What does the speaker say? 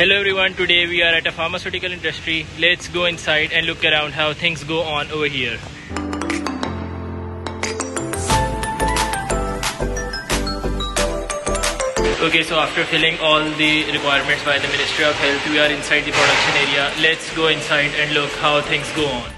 Hello everyone, today we are at a pharmaceutical industry. Let's go inside and look around how things go on over here. Okay, so after filling all the requirements by the Ministry of Health, we are inside the production area. Let's go inside and look how things go on.